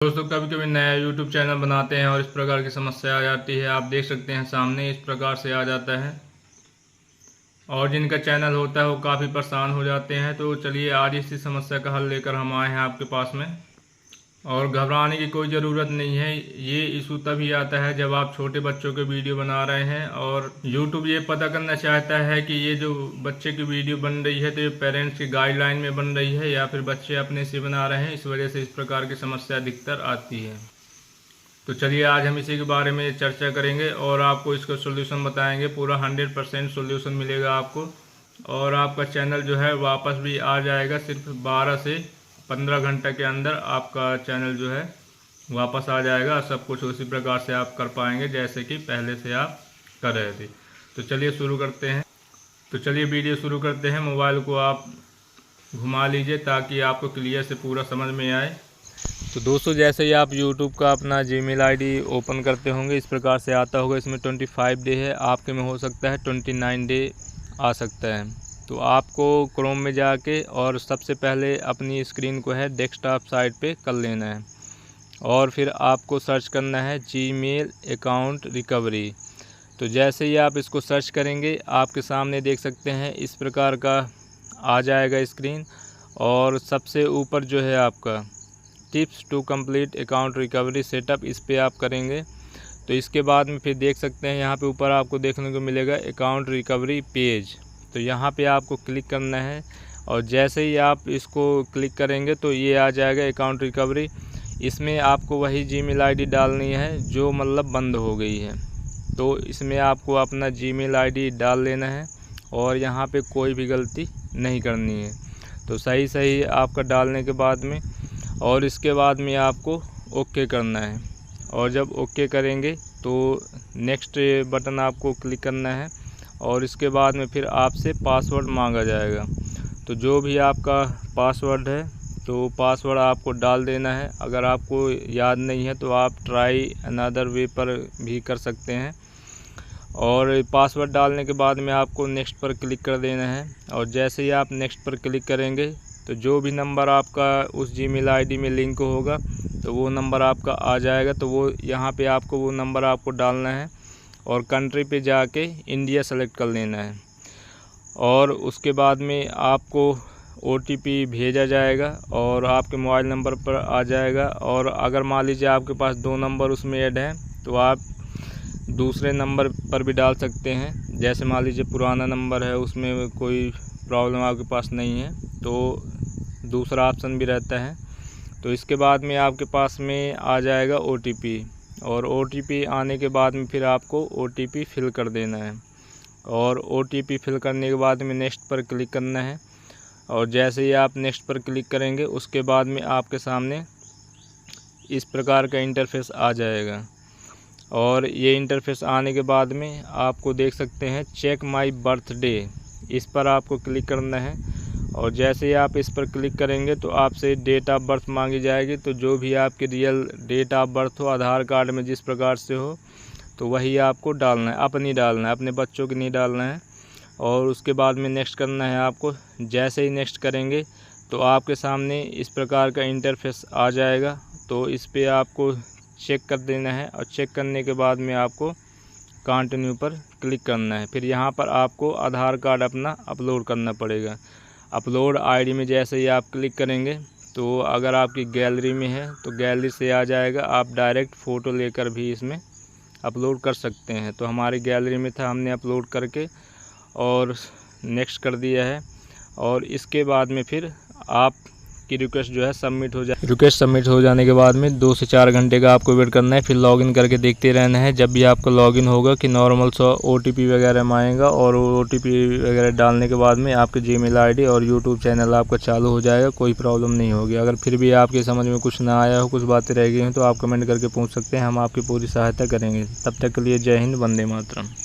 दोस्तों, कभी कभी नया YouTube चैनल बनाते हैं और इस प्रकार की समस्या आ जाती है। आप देख सकते हैं सामने इस प्रकार से आ जाता है और जिनका चैनल होता है वो काफ़ी परेशान हो जाते हैं। तो चलिए आज इसी समस्या का हल लेकर हम आए हैं आपके पास में। और घबराने की कोई ज़रूरत नहीं है। ये इशू तभी आता है जब आप छोटे बच्चों के वीडियो बना रहे हैं और YouTube ये पता करना चाहता है कि ये जो बच्चे की वीडियो बन रही है तो ये पेरेंट्स की गाइडलाइन में बन रही है या फिर बच्चे अपने से बना रहे हैं। इस वजह से इस प्रकार की समस्या अधिकतर आती है। तो चलिए आज हम इसी के बारे में चर्चा करेंगे और आपको इसका सोल्यूशन बताएंगे। पूरा 100% सोल्यूशन मिलेगा आपको और आपका चैनल जो है वापस भी आ जाएगा। सिर्फ 12 से 15 घंटे के अंदर आपका चैनल जो है वापस आ जाएगा। सब कुछ उसी प्रकार से आप कर पाएंगे जैसे कि पहले से आप कर रहे थे। तो चलिए शुरू करते हैं। तो चलिए वीडियो शुरू करते हैं। मोबाइल को आप घुमा लीजिए ताकि आपको क्लियर से पूरा समझ में आए। तो दोस्तों, जैसे ही आप YouTube का अपना Gmail ID ओपन करते होंगे इस प्रकार से आता होगा। इसमें 25 डे है, आपके में हो सकता है 29 डे आ सकता है। तो आपको क्रोम में जाके और सबसे पहले अपनी स्क्रीन को है डेस्कटॉप साइड पे कर लेना है और फिर आपको सर्च करना है Gmail अकाउंट रिकवरी। तो जैसे ही आप इसको सर्च करेंगे आपके सामने देख सकते हैं इस प्रकार का आ जाएगा स्क्रीन और सबसे ऊपर जो है आपका tips to complete account recovery setup, इस पे आप करेंगे। तो इसके बाद में फिर देख सकते हैं यहाँ पे ऊपर आपको देखने को मिलेगा अकाउंट रिकवरी पेज। तो यहाँ पे आपको क्लिक करना है और जैसे ही आप इसको क्लिक करेंगे तो ये आ जाएगा अकाउंट रिकवरी। इसमें आपको वही Gmail ID डालनी है जो मतलब बंद हो गई है। तो इसमें आपको अपना Gmail ID डाल लेना है और यहाँ पे कोई भी गलती नहीं करनी है। तो सही आपका डालने के बाद में और इसके बाद में आपको ओके करना है और जब ओके करेंगे तो नेक्स्ट बटन आपको क्लिक करना है और इसके बाद में फिर आपसे पासवर्ड मांगा जाएगा। तो जो भी आपका पासवर्ड है तो पासवर्ड आपको डाल देना है। अगर आपको याद नहीं है तो आप ट्राई अनदर वे पर भी कर सकते हैं। और पासवर्ड डालने के बाद में आपको नेक्स्ट पर क्लिक कर देना है और जैसे ही आप नेक्स्ट पर क्लिक करेंगे तो जो भी नंबर आपका उस Gmail ID में लिंक होगा तो वो नंबर आपका आ जाएगा। तो वो यहाँ पे आपको वो नंबर आपको डालना है और कंट्री पे जाके इंडिया सेलेक्ट कर लेना है और उसके बाद में आपको OTP भेजा जाएगा और आपके मोबाइल नंबर पर आ जाएगा। और अगर मान लीजिए आपके पास 2 नंबर उसमें ऐड हैं तो आप दूसरे नंबर पर भी डाल सकते हैं। जैसे मान लीजिए पुराना नंबर है, उसमें कोई प्रॉब्लम आपके पास नहीं है तो दूसरा ऑप्शन भी रहता है। तो इसके बाद में आपके पास में आ जाएगा OTP और OTP आने के बाद में फिर आपको OTP फिल कर देना है और OTP फिल करने के बाद में नेक्स्ट पर क्लिक करना है और जैसे ही आप नेक्स्ट पर क्लिक करेंगे उसके बाद में आपके सामने इस प्रकार का इंटरफेस आ जाएगा। और ये इंटरफेस आने के बाद में आपको देख सकते हैं चेक माई बर्थडे, इस पर आपको क्लिक करना है और जैसे ही आप इस पर क्लिक करेंगे तो आपसे डेट ऑफ बर्थ मांगी जाएगी। तो जो भी आपकी रियल डेट ऑफ बर्थ हो आधार कार्ड में जिस प्रकार से हो तो वही आपको डालना है, अपनी डालना है, अपने बच्चों की नहीं डालना है। और उसके बाद में नेक्स्ट करना है आपको। जैसे ही नेक्स्ट करेंगे तो आपके सामने इस प्रकार का इंटरफेस आ जाएगा। तो इस पर आपको चेक कर देना है और चेक करने के बाद में आपको कंटिन्यू पर क्लिक करना है। फिर यहाँ पर आपको आधार कार्ड अपना अपलोड करना पड़ेगा। अपलोड ID में जैसे ही आप क्लिक करेंगे तो अगर आपकी गैलरी में है तो गैलरी से आ जाएगा। आप डायरेक्ट फ़ोटो लेकर भी इसमें अपलोड कर सकते हैं। तो हमारी गैलरी में था, हमने अपलोड करके और नेक्स्ट कर दिया है। और इसके बाद में फिर आपकी रिक्वेस्ट जो है सबमिट हो जाए। रिक्वेस्ट सबमिट हो जाने के बाद में 2 से 4 घंटे का आपको वेट करना है। फिर लॉगिन करके देखते रहना है। जब भी आपका लॉगिन होगा कि नॉर्मल सा OTP वगैरह मांगेगा और OTP वगैरह डालने के बाद में आपके Gmail ID और YouTube चैनल आपका चालू हो जाएगा। कोई प्रॉब्लम नहीं होगी। अगर फिर भी आपके समझ में कुछ ना आया हो, कुछ बातें रह गई हैं तो आप कमेंट करके पूछ सकते हैं, हम आपकी पूरी सहायता करेंगे। तब तक के लिए जय हिंद, वंदे मातरम।